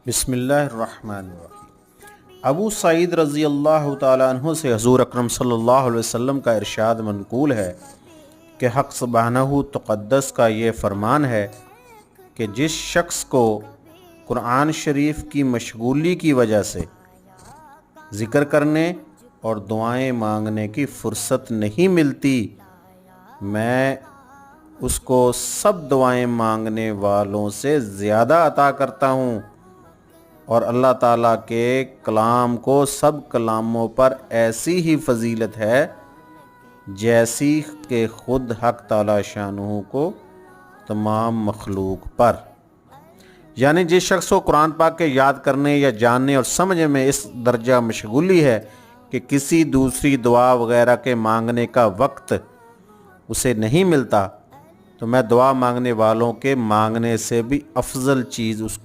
بسم اللہ الرحمن الرحیم۔ ابو سعید رضی اللہ تعالیٰ عنہ سے حضور اکرم صلی اللہ علیہ وسلم کا ارشاد منقول ہے کہ حق سبحانہ تقدس کا یہ فرمان ہے کہ جس شخص کو قرآن شریف کی مشغولی کی وجہ سے ذکر کرنے اور دعائیں مانگنے کی فرصت نہیں ملتی، میں اس کو سب دعائیں مانگنے والوں سے زیادہ عطا کرتا ہوں، اور اللہ تعالیٰ کے کلام کو سب کلاموں پر ایسی ہی فضیلت ہے جیسی کہ خود حق تعالیٰ شانہ کو تمام مخلوق پر۔ یعنی جس شخص کو قرآن پاک کے یاد کرنے یا جاننے اور سمجھنے میں اس درجہ مشغولی ہے کہ کسی دوسری دعا وغیرہ کے مانگنے کا وقت اسے نہیں ملتا، تو میں دعا مانگنے والوں کے مانگنے سے بھی افضل چیز اس کو